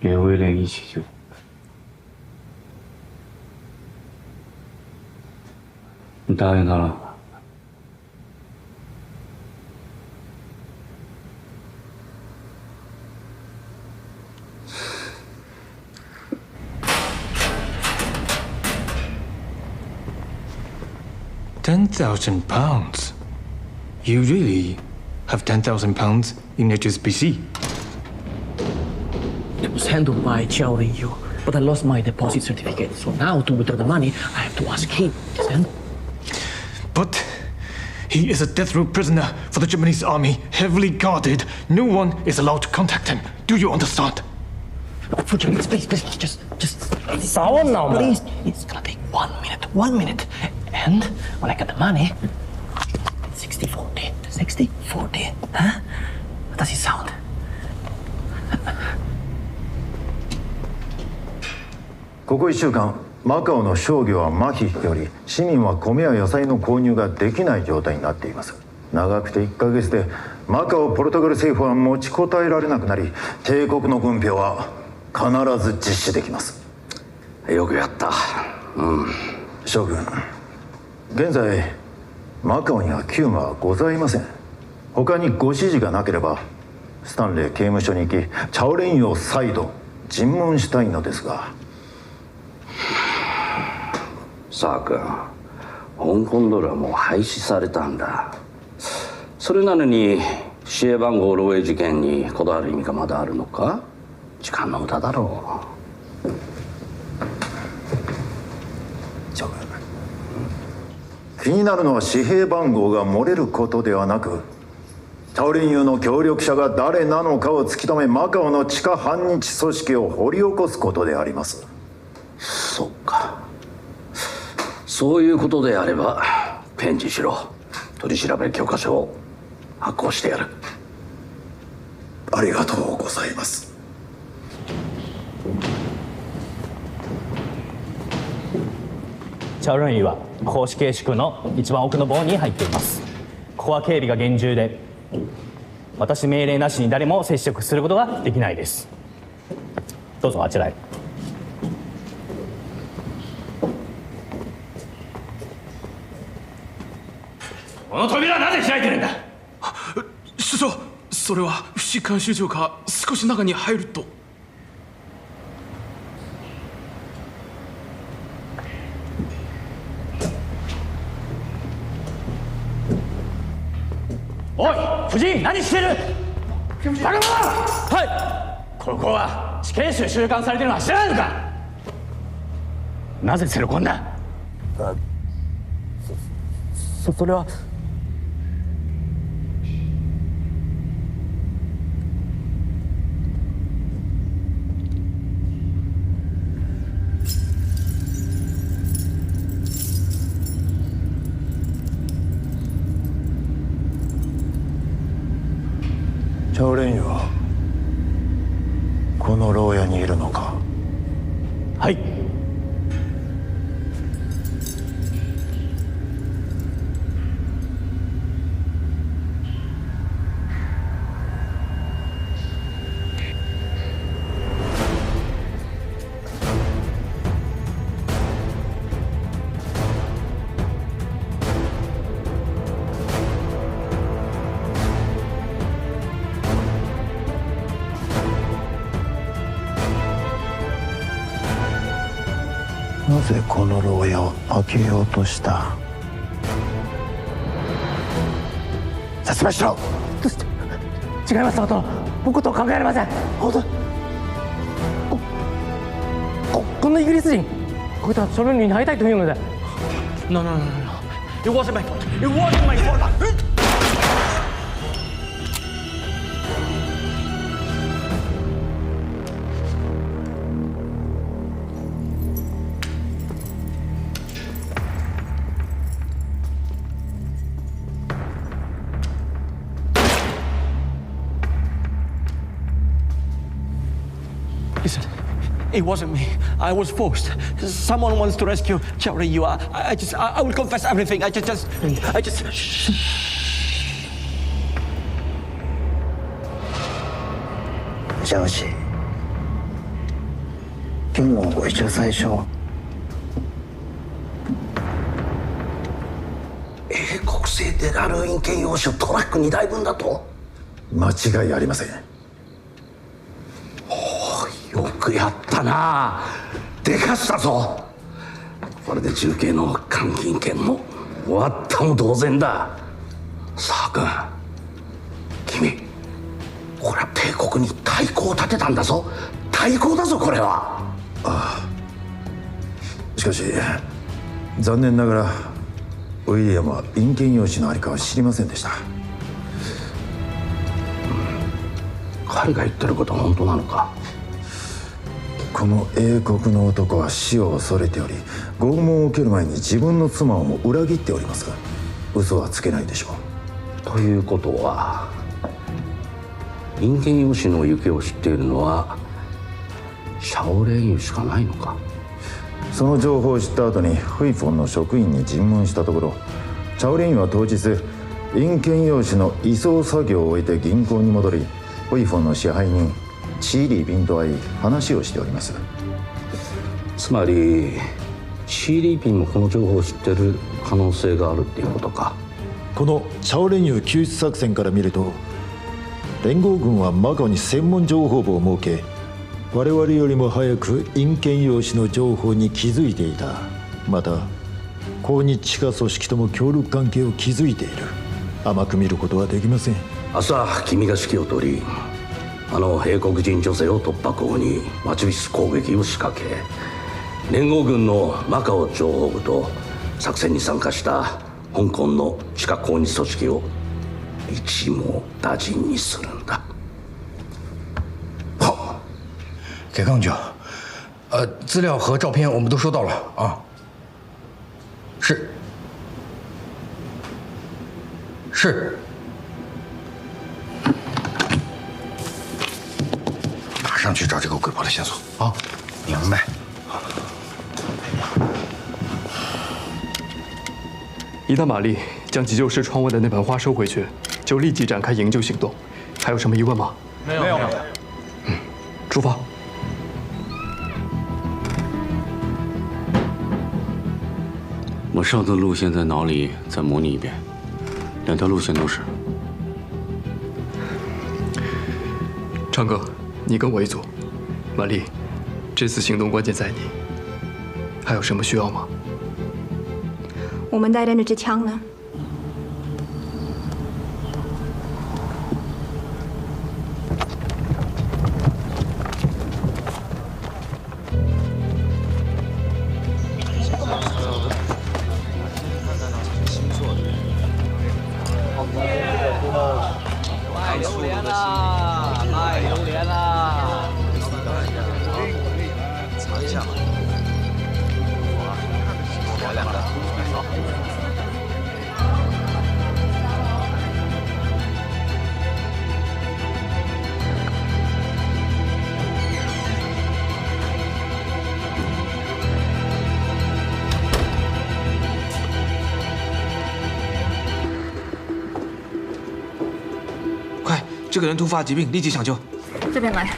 也为了一起就。你答应他了？ £10,000? You really have £10,000 in HSBC? It was handled by Qiao Yu, but I lost my deposit certificate. So now to withdraw the money, I have to ask him. But he is a death row prisoner for the Japanese army, heavily guarded. No one is allowed to contact him. Do you understand? Please, just. Please, it's gonna take 1 minute. 1 minute. And when I get the money, 60-40. 60-40. Huh? What does it sound? ここ1週間、マカオの商業は麻痺しており、市民は米や野菜の購入ができない状態になっています。長くて1ヶ月でマカオポルトガル政府は持ちこたえられなくなり、帝国の軍票は必ず実施できます。よくやった。将軍、現在マカオには急務はございません。他にご指示がなければスタンレー刑務所に行き、チャオレンユを再度尋問したいのですが。サー君、香港ドルはもう廃止されたんだ。それなのに市営番号漏洩事件にこだわる意味がまだあるのか？時間の無駄だろう。将軍、気になるのは紙幣番号が漏れることではなく、チャオレンユの協力者が誰なのかを突き止め、マカオの地下反日組織を掘り起こすことであります。そうか。そういうことであれば返事しろ。取り調べ許可書を発行してやる。ありがとうございます。チャオルンユは公式宿の一番奥の房に入っています。ここは警備が厳重で、私命令なしに誰も接触することができないです。どうぞあちらへ。この扉はなぜ開いてるんだ。首相、それは伏監修長が少し中に入ると。おい、藤井、何してる。バカ者。はい。ここは死刑囚収監されてるのは知らないのか。なぜ連れ込んだ。それは。チャオレンユはこの牢屋にいるのか。はい。なぜこの牢屋を開けようとした。説明しろ。違います、殿。僕とは考えられません。本当。このイギリス人、こいつはチャオレンユに会いたいというので。No. It wasn't my fault. It wasn't my fault. Listen, it wasn't me. I was forced. Someone wants to rescue Qiao Yu. I will confess everything. I just. ジャオジ、今日ご一緒最初英国製でラルーイン兼用紙をトラック2台分だと。間違いありません。よくやったな。でかしたぞ。これで重慶の監禁権も終わったも同然だ。さあ君、これは帝国に太鼓を立てたんだぞ。太鼓だぞこれは。しかし残念ながらウィリアムは陰険用紙のありかは知りませんでした。彼が言ってることは本当なのか。この英国の男は死を恐れており、拷問を受ける前に自分の妻をも裏切っております。嘘はつけないでしょう。ということは陰険用紙の行方を知っているのはシャオレンユしかないのか。その情報を知った後にフイフォンの職員に尋問したところ、チャオレンユは当日陰険用紙の移送作業を終えて銀行に戻り、フイフォンの支配人チーリー・ビンと会い話をしております。つまりシーリーピンもこの情報を知ってる可能性があるっていうことか。このチャオレンユ救出作戦から見ると、連合軍はマカオに専門情報部を設け、我々よりも早く陰険用紙の情報に気づいていた。また抗日地下組織とも協力関係を築いている。甘く見ることはできません。明日君が指揮を取り、あの英国人女性を突破口に待ち伏せ攻撃を仕掛け、連合軍のマカオ情報部と作戦に参加した香港の地下抗日組織を一網打尽にするんだ。好，给更久。资料和照片我们都收到了啊。是。是。马上去找这个鬼婆的线索啊！明白。一旦玛丽将急救室窗外的那盆花收回去，就立即展开营救行动。还有什么疑问吗？没有。出发。我上次路线在脑里再模拟一遍，两条路线都是。昌哥，你跟我一组。玛丽，这次行动关键在你。还有什么需要吗？我们带的那支枪呢？卖榴莲啦！卖榴莲啦！尝一下吧。来两个。快，这个人突发疾病，立即抢救。这边来。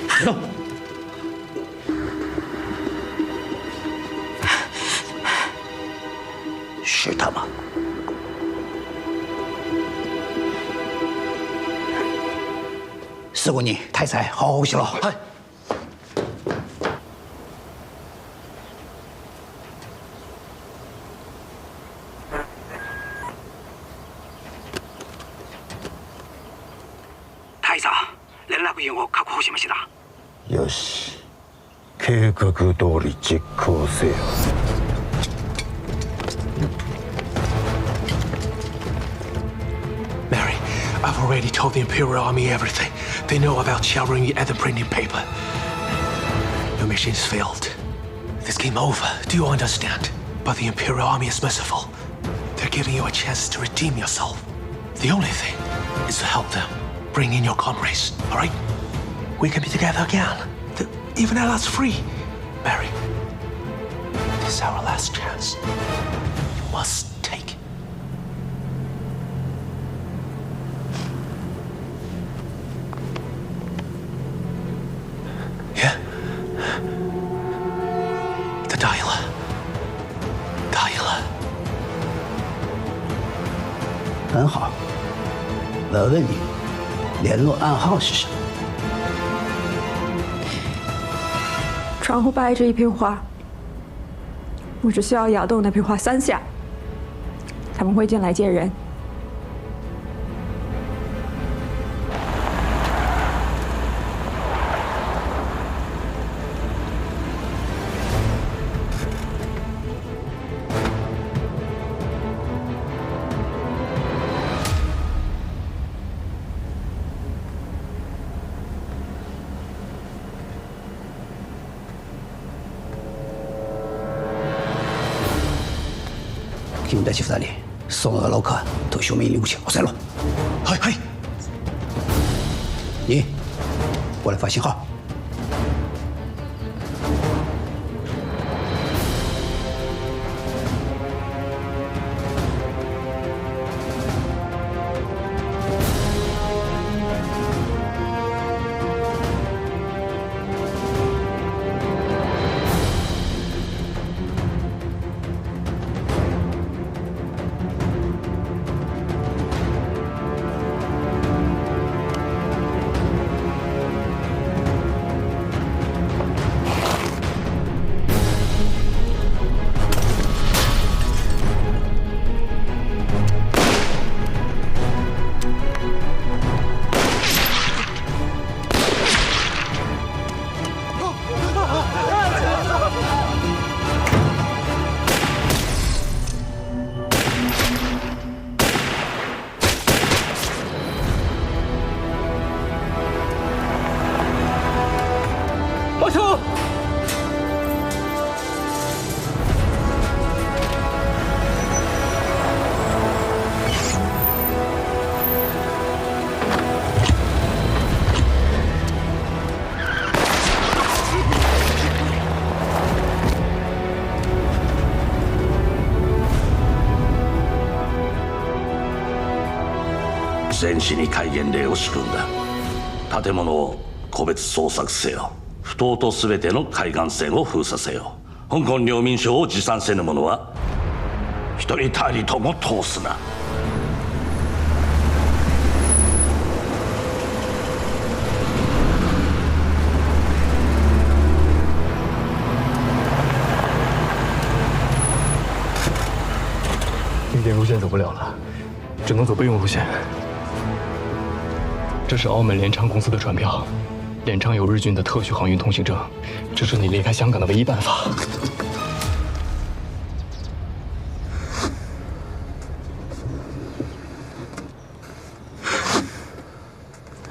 别动！是他吗？四姑娘、太宰，好好呼吸咯。係。太宰、連絡員を確保しました。よし、計画通り実行せよ。Mary, I've already told the Imperial Army everything. They know about showering at the printing paper. Your mission's failed. This game over, do you understand? But the Imperial Army is merciful. They're giving you a chance to redeem yourself. The only thing is to help them bring in your comrades, all right? we can be together again. Even at us free. Mary, this is our last chance. You must take it. Yeah? The dialer. Dialer. 很好，我问你，联络暗号是什么？窗户摆着一瓶花，我只需要摇动那瓶花3下，他们会进来接人。金田千二人、宋俄老客都署名留下，押さえろ。はい。你，过来发信号。戦士に戒厳令を敷くんだ。建物を個別捜索せよ。不当と全ての海岸線を封鎖せよ。香港領民省を持参せぬ者は一人たりとも通すな。经典路线走不了了，只能走备用路线。这是澳门联昌公司的船票，联昌有日军的特许航运通行证，这是你离开香港的唯一办法。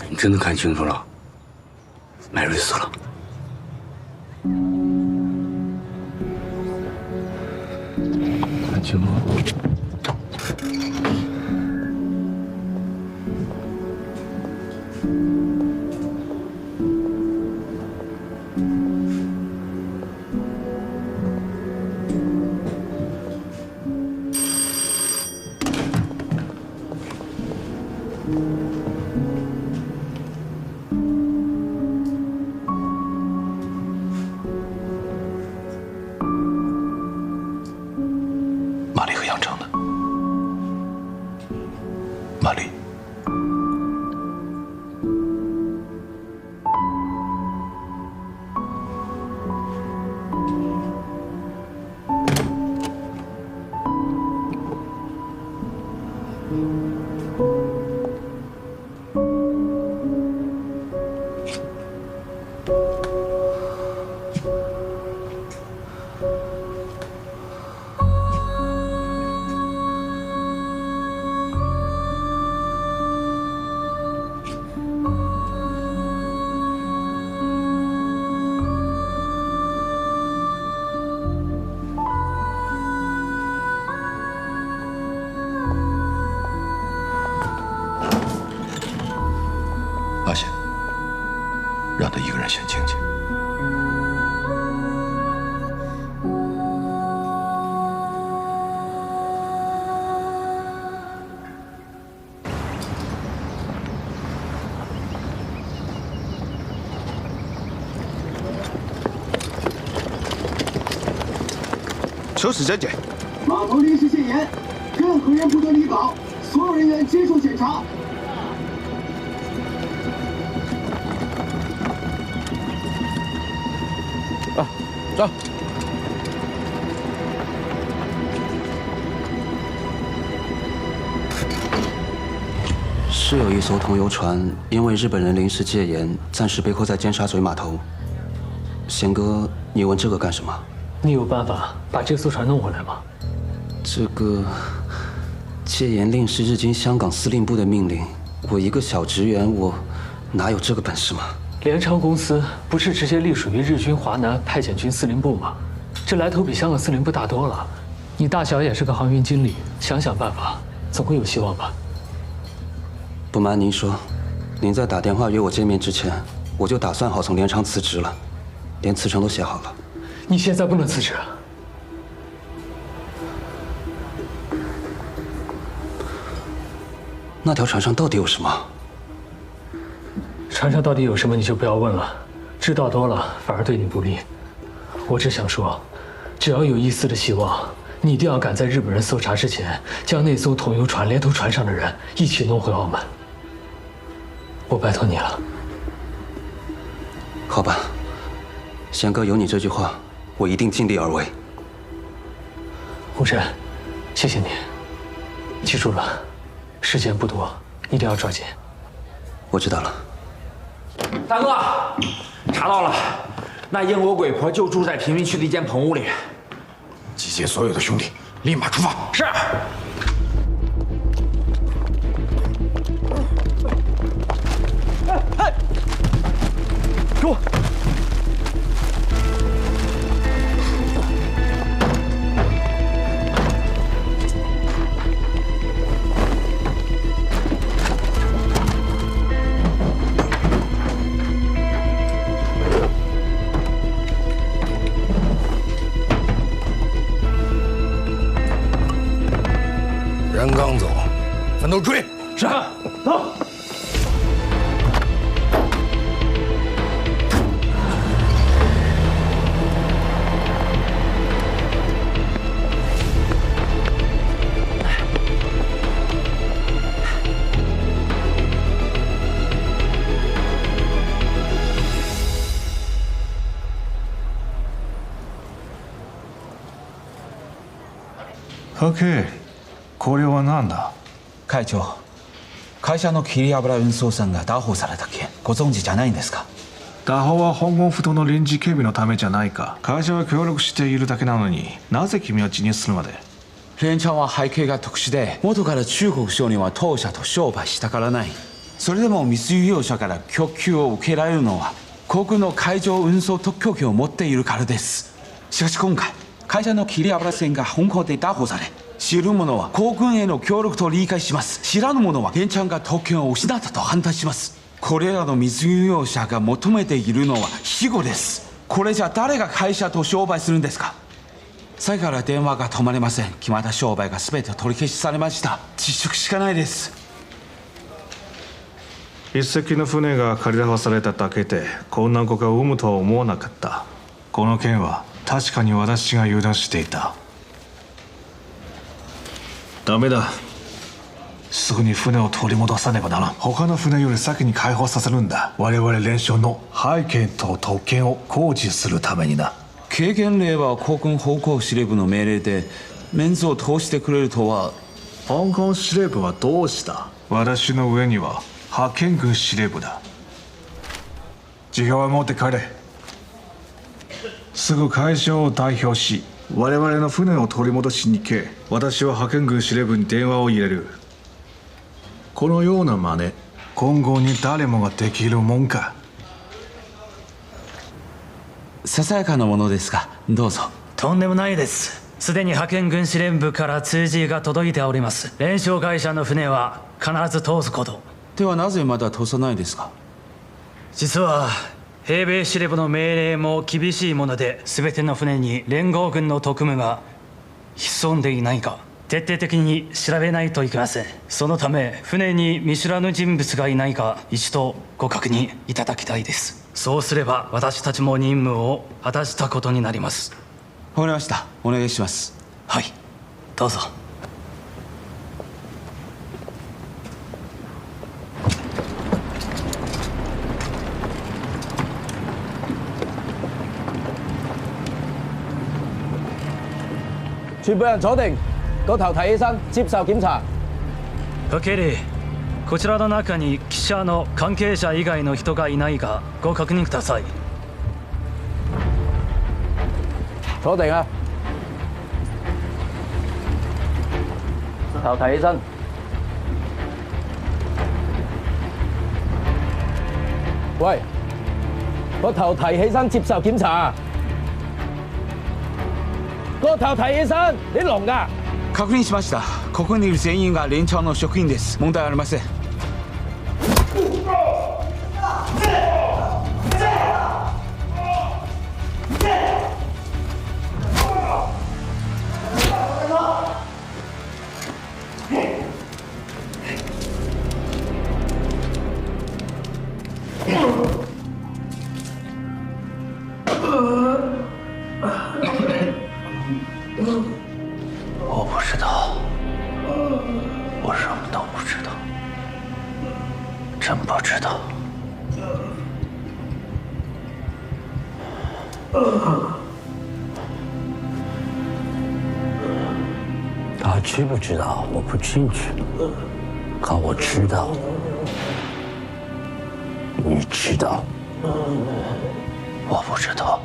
你真的看清楚了，麦瑞死了。看清楚了。玛丽和杨成呢？玛丽。手使证件。码头临时限严，任何人不得离港，所有人员接受检查。啊，走。是有一艘同游船，因为日本人临时戒严，暂时被扣在尖沙咀码头。贤哥，你问这个干什么？你有办法把这艘船弄回来吗？这个戒严令是日军香港司令部的命令，我一个小职员，我哪有这个本事嘛？联昌公司不是直接隶属于日军华南派遣军司令部吗？这来头比香港司令部大多了。你大小也是个航运经理，想想办法，总会有希望吧？不瞒您说，您在打电话约我见面之前，我就打算好从联昌辞职了，连辞呈都写好了。你现在不能辞职。那条船上到底有什么？船上到底有什么你就不要问了，知道多了反而对你不利。我只想说，只要有一丝的希望，你一定要赶在日本人搜查之前，将那艘同游船连同船上的人一起弄回澳门。我拜托你了。好吧，贤哥有你这句话，我一定尽力而为。吴真，谢谢你。记住了，时间不多，一定要抓紧。我知道了。大哥，查到了，那英国鬼婆就住在贫民区的一间棚屋里。集结所有的兄弟，立马出发。是。哎，给我！人刚走，分头追。是，走。OK、これは何だ？会長、会社の桐油運送船が拿捕された件ご存知じゃないんですか？拿捕は香港不当の臨時警備のためじゃないか。会社は協力しているだけなのになぜ君は辞任するまで？連チャンは背景が特殊で、元から中国商人は当社と商売したからない。それでも密輸業者から供給を受けられるのは航空の海上運送特許権を持っているからです。しかし今回会社の桐油船が香港で拿捕され、知る者は航軍への協力と理解します。知らぬ者は連チャンが特権を失ったと反対します。これらの密輸業者が求めているのは庇護です。これじゃ誰が会社と商売するんですか？さっきから電話が止まりません。決まった商売が全て取り消しされました。自粛しかないです。一隻の船が借り出されただけでこんな子が生むとは思わなかった。この件は確かに私が油断していた。ダメだ。すぐに船を取り戻さねばならん。他の船より先に解放させるんだ。我々連署の背景と特権を工事するためにな。経験例は航軍方向司令部の命令でメンズを通してくれるとは。香港司令部はどうした？私の上には派遣軍司令部だ。辞表は持って帰れ。すぐ会社を代表し我々の船を取り戻しに行け。私は派遣軍司令部に電話を入れる。このような真似、今後に誰もができるもんか。ささやかなものですが、どうぞ。とんでもないです。すでに派遣軍司令部から通知が届いております。連商会社の船は必ず通すこと。ではなぜまだ通さないですか？実は兵米司令部の命令も厳しいもので、全ての船に連合軍の特務が潜んでいないか徹底的に調べないといけません。そのため船に見知らぬ人物がいないか一度ご確認いただきたいです。そうすれば私たちも任務を果たしたことになります。わかりました。お願いします。はい、どうぞ。全部人坐定，個頭提起身，接受檢查。経理、こちらの中に記者の関係者以外の人がいないかご確認ください。坐定啊！頭提起身。喂，個頭提起身，接受檢查。個頭提起身，你聾㗎？確認しました。ここにいる全員が連チャンの職員です。問題ありません。我不知道，我什么都不知道，真不知道。他知不知道我不清楚，可我知道，你知道，我不知道。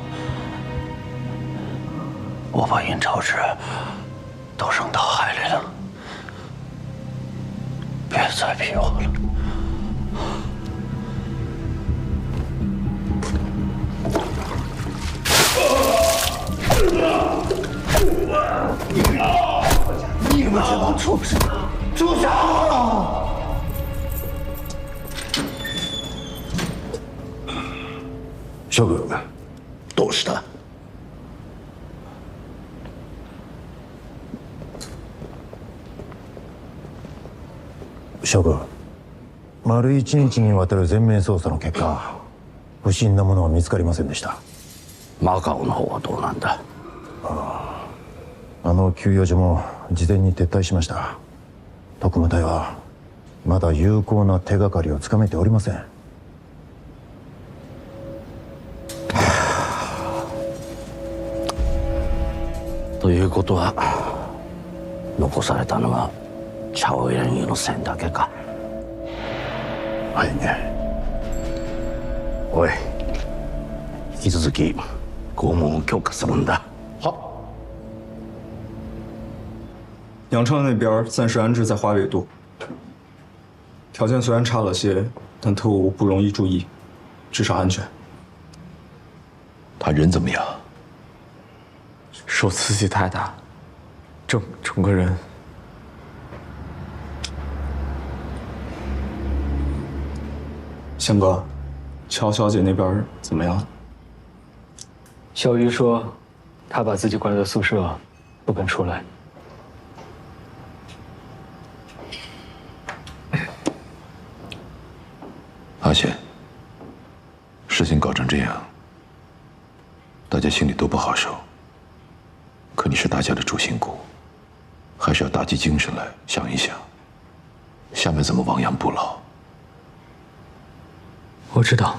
我把印钞纸都扔到海里了，别再逼我了。你们这帮畜生，住手！将軍、どうした？将軍、丸1日にわたる全面捜査の結果、不審なものは見つかりませんでした。マカオの方はどうなんだ？あの給与所も事前に撤退しました。特務隊はまだ有効な手がかりをつかめておりません。ということは残されたのはチャオイ連友の線だけか。はい。おい、引き続き拷問を強化するんだ。阳昌那边暂时安置在华北渡，条件虽然差了些，但特务不容易注意，至少安全。他人怎么样？受刺激太大，整个人。宪哥，乔小姐那边怎么样？小鱼说，她把自己关在宿舍，不肯出来。阿贤，事情搞成这样，大家心里都不好受。可你是大家的主心骨，还是要打起精神来想一想，下面怎么亡羊补牢。我知道。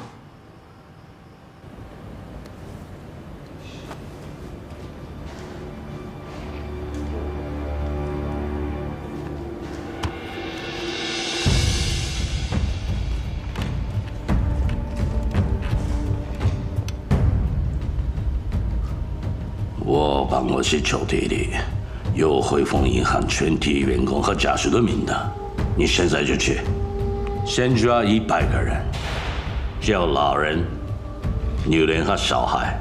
我办公室抽屉里有汇丰银行全体员工和家属的名单，你现在就去，先抓100个人，只有老人、女人和小孩。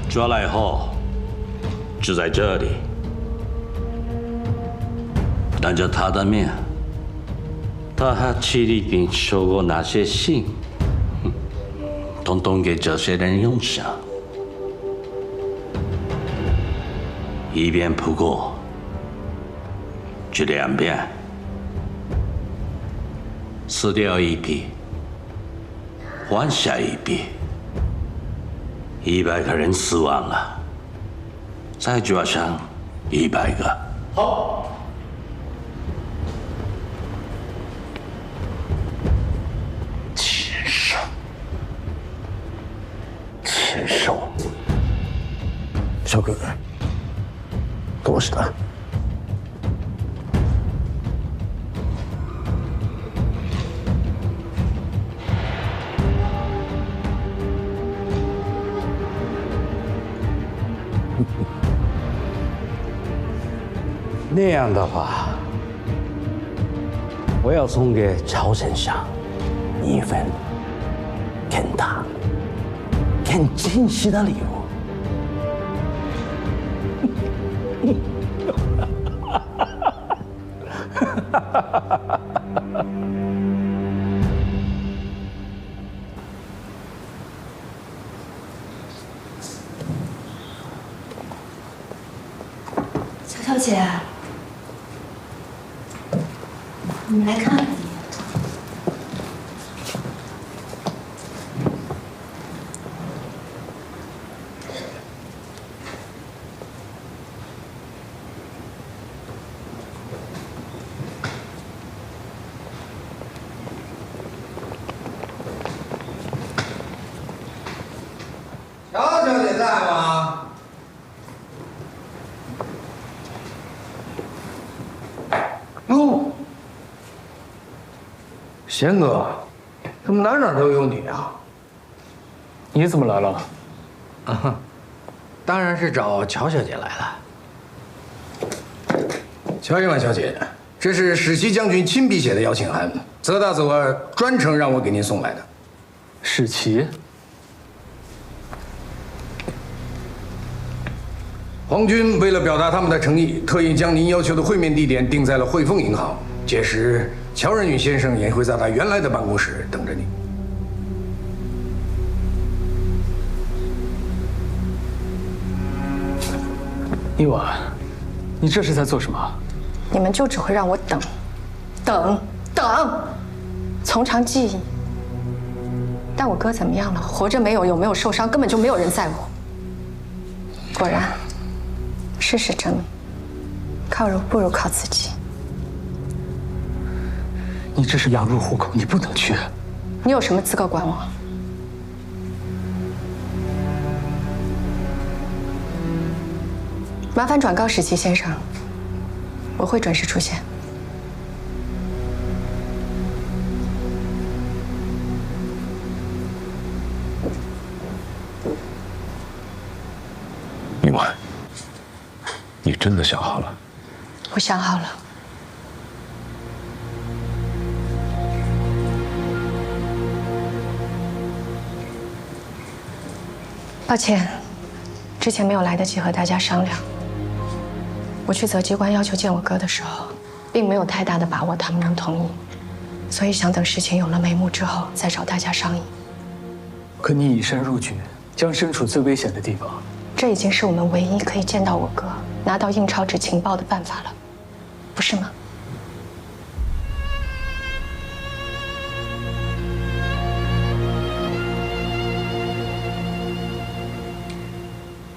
抓来后，就在这里，当着他的面，他和戚立斌说过哪些信，统统给这些人用上。1遍不过，就2遍，死掉1批，换下1批，100个人死完了，再加上100个。好。禽兽！小哥，どうした？那样的话，我要送给曹先生一份更惊喜的礼物。乔小姐，我们来看看你。乔小姐在吗？哦，贤哥，怎么哪都有你啊？你怎么来了？啊，当然是找乔小姐来了。乔一万小姐，这是史奇将军亲笔写的邀请函，泽大佐儿专程让我给您送来的。史奇。皇军为了表达他们的诚意，特意将您要求的会面地点定在了汇丰银行。届时，乔仁宇先生也会在他原来的办公室等着你。一婉，你这是在做什么？你们就只会让我等，从长计议。但我哥怎么样了？活着没有？有没有受伤？根本就没有人在乎。果然。事实证明，靠人不如靠自己。你这是羊入虎口，你不能去。你有什么资格管我？麻烦转告史奇先生，我会准时出现。明婉。你真的想好了？我想好了。抱歉，之前没有来得及和大家商量。我去择机关要求见我哥的时候，并没有太大的把握他们能同意，所以想等事情有了眉目之后再找大家商议。可你以身入局，将身处最危险的地方。这已经是我们唯一可以见到我哥、拿到印钞纸情报的办法了，不是吗？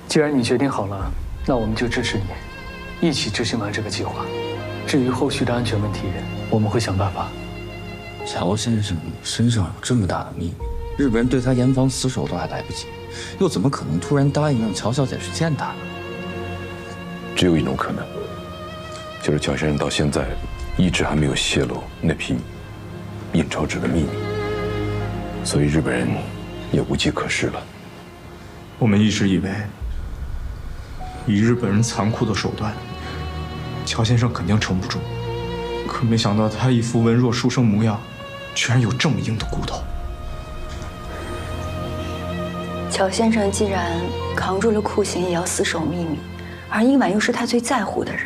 既然你决定好了，那我们就支持你，一起执行完这个计划。至于后续的安全问题，我们会想办法。乔先生身上有这么大的秘密，日本人对他严防死守都还来不及，又怎么可能突然答应让乔小姐去见他呢？只有一种可能，就是乔先生到现在一直还没有泄露那批印钞纸的秘密，所以日本人也无计可施了。我们一直以为，以日本人残酷的手段，乔先生肯定撑不住，可没想到他一副文弱书生模样，居然有这么硬的骨头。乔先生既然扛住了酷刑，也要死守秘密，而殷婉又是他最在乎的人，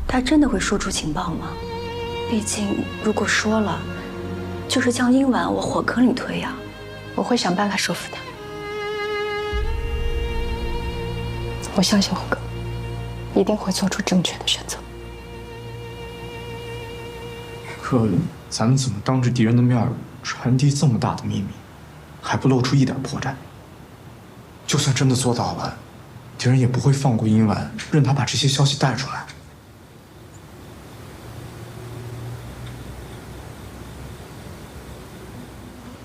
他真的会说出情报吗？毕竟，如果说了，就是将殷婉往火坑里推呀。我会想办法说服他。我相信我哥一定会做出正确的选择。可咱们怎么当着敌人的面传递这么大的秘密，还不露出一点破绽？就算真的做到了，敌人也不会放过殷婉，任他把这些消息带出来。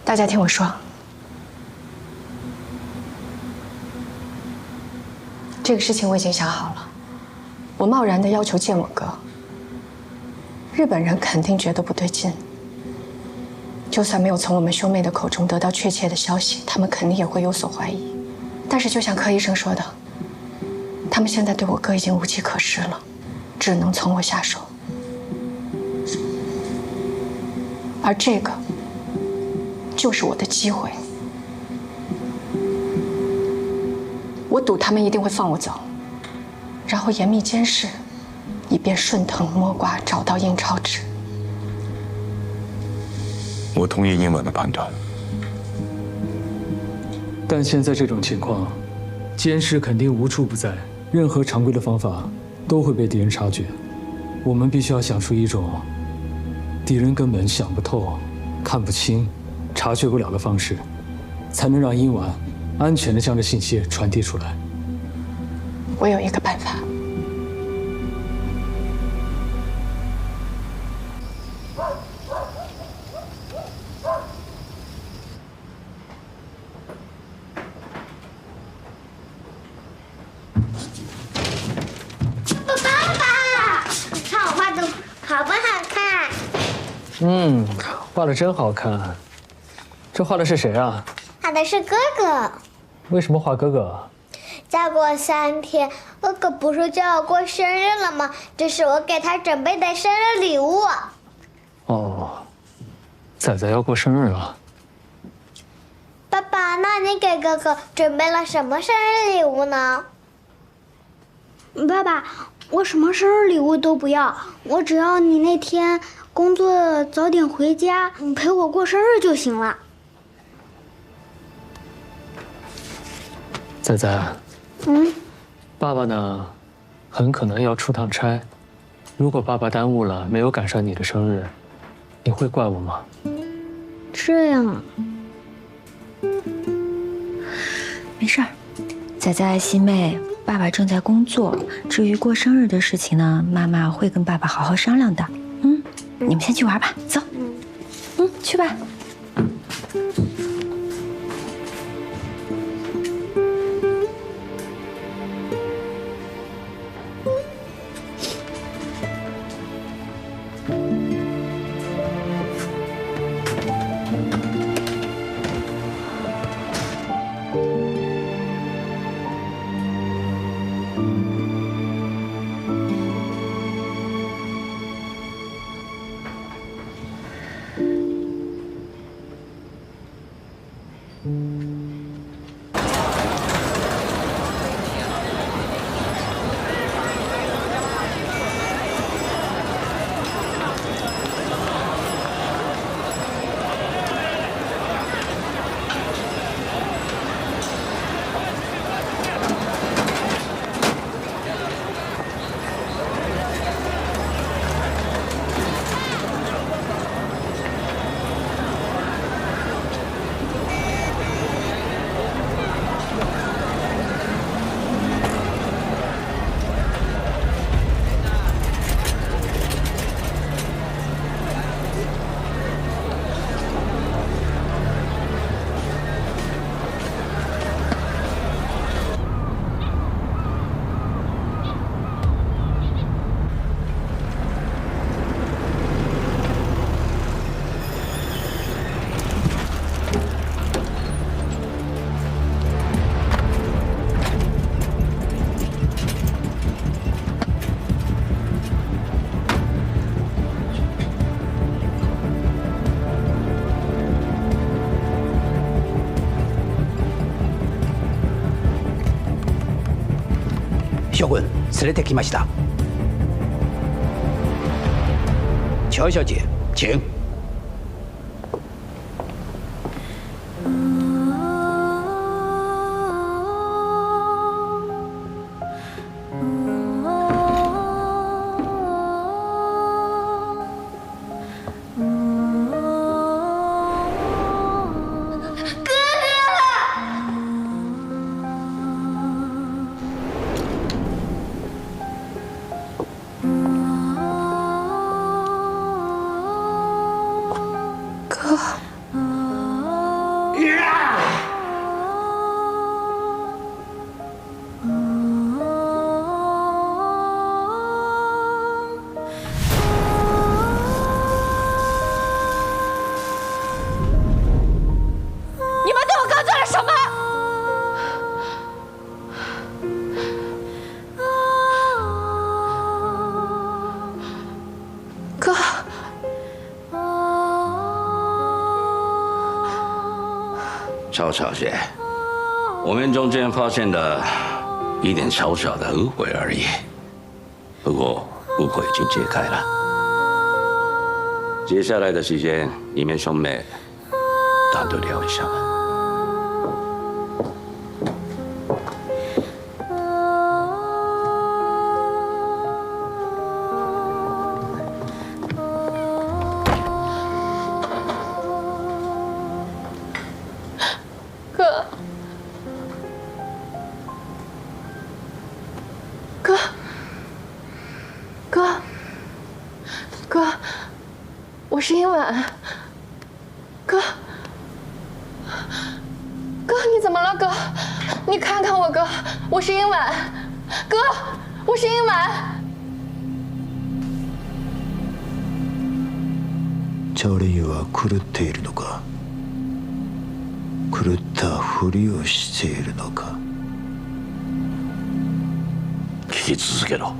大家听我说，这个事情我已经想好了。我贸然的要求见我哥，日本人肯定觉得不对劲。就算没有从我们兄妹的口中得到确切的消息，他们肯定也会有所怀疑。但是就像柯医生说的，他们现在对我哥已经无计可施了，只能从我下手。而这个就是我的机会，我赌他们一定会放我走，然后严密监视，以便顺藤摸瓜找到印钞纸。我同意殷婉的判断，但现在这种情况，监视肯定无处不在，任何常规的方法都会被敌人察觉。我们必须要想出一种敌人根本想不透、看不清、察觉不了的方式，才能让殷婉安全地将这信息传递出来。我有一个办法。好不好看？画的真好看。这画的是谁啊？画的是哥哥。为什么画哥哥？再过3天，哥哥不是就要过生日了吗？这是我给他准备的生日礼物。哦，仔仔要过生日了。爸爸，那你给哥哥准备了什么生日礼物呢？爸爸，我什么生日礼物都不要，我只要你那天工作早点回家，你陪我过生日就行了。仔仔，爸爸呢，很可能要出趟差。如果爸爸耽误了，没有赶上你的生日，你会怪我吗？这样啊，没事儿，仔仔、西妹，爸爸正在工作。至于过生日的事情呢，妈妈会跟爸爸好好商量的。你们先去玩吧，走。去吧。将軍連れてきました。乔小姐，请。赵小姐，我们中间发现了一点小小的误会而已，不过误会已经解开了。接下来的时间，你们兄妹单独聊一下吧。我是英婉，哥，你怎么了，哥？你看看我，哥，我是英婉，哥，我是英婉。チャーリーは狂っているのか？狂ったふりをしているのか？聞き続けろ。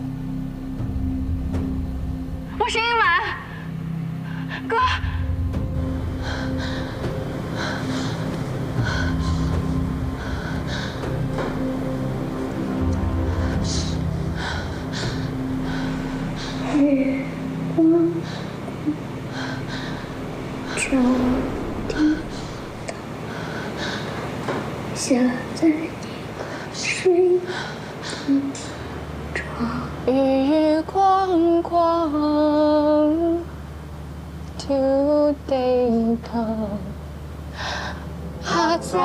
我是英婉。哥，月光照地堂，下在你的睡的床。月光光。to day come， 在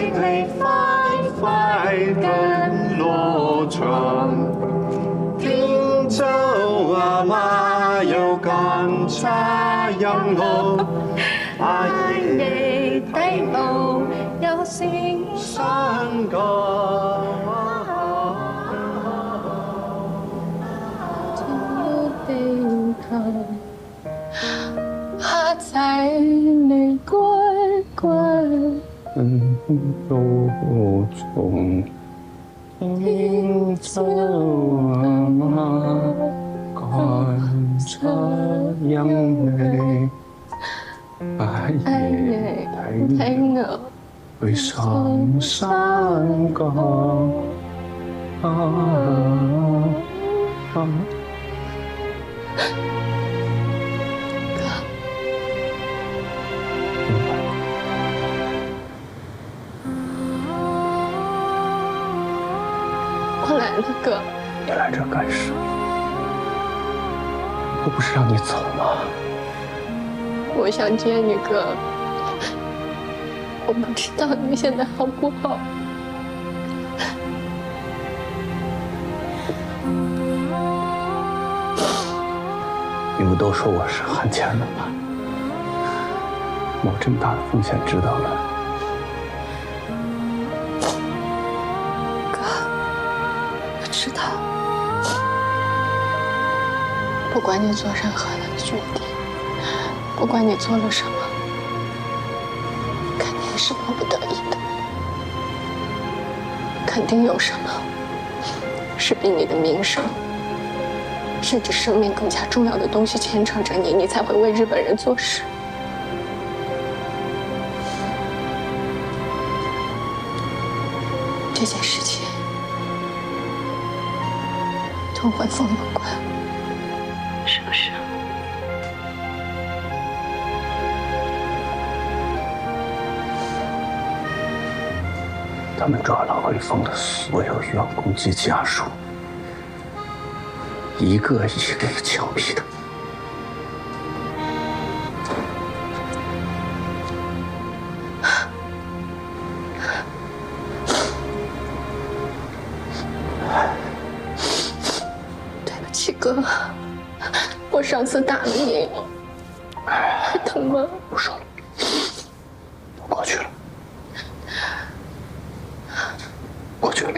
你快快跟落場，天州啊馬有間茶飲路，愛你睇路有先相講。to day come。在你乖乖路中，天州啊馬趕茶飲味，愛夜睇牛去上山崗。我来了，哥。你来这干什么？我不是让你走吗？我想见你，哥。我不知道你现在好不好。你们都说我是汉奸了吗？冒这么大的风险知道了。知道，不管你做任何的决定，不管你做了什么，肯定是迫不得已的，肯定有什么是比你的名声，甚至生命更加重要的东西牵扯着你，你才会为日本人做事。这件事情同汇丰有关，是不是？他们抓了汇丰的所有员工及家属，一个一个枪毙的。哥，我上次打了你，还疼吗？不说了，过去了，过去了。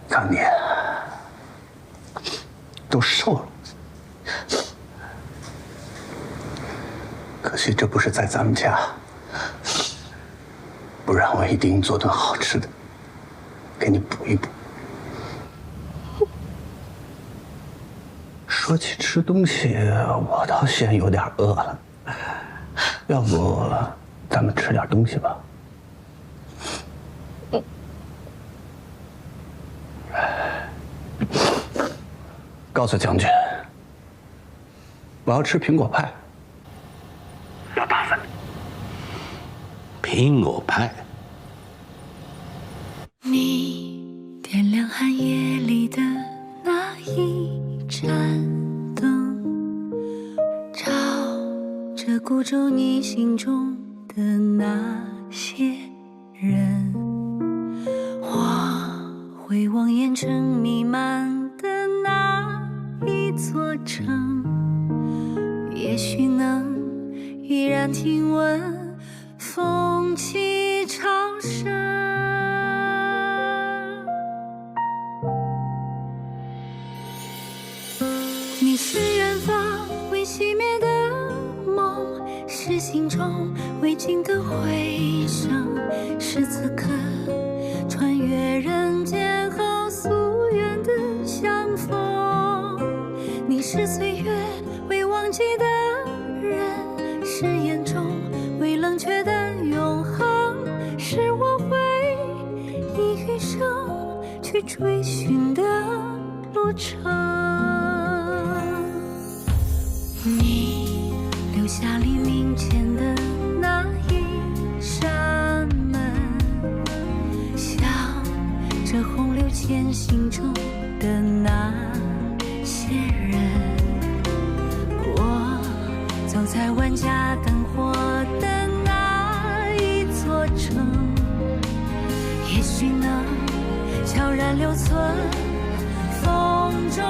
看你都瘦了，可惜这不是在咱们家。不然我一定做顿好吃的，给你补一补。说起吃东西，我倒先有点饿了。要不咱们吃点东西吧？告诉将军，我要吃苹果派，要8份。苹果派。你点亮寒夜里的那一盏灯，照着鼓奏你心中的那些人。我会望眼尘弥漫的那一座城，也许能依然听闻风起潮生。你是远方未熄灭的梦，是心中未尽的回声，是此刻穿越人间后夙愿的相逢。你是岁月未忘记的人，是眼中未冷却的永恒，是我会以余生去追寻的路程。你留下黎明前的那一扇门，像这洪流前行中的那些人。我走在万家灯火的那一座城，也许能悄然留存风中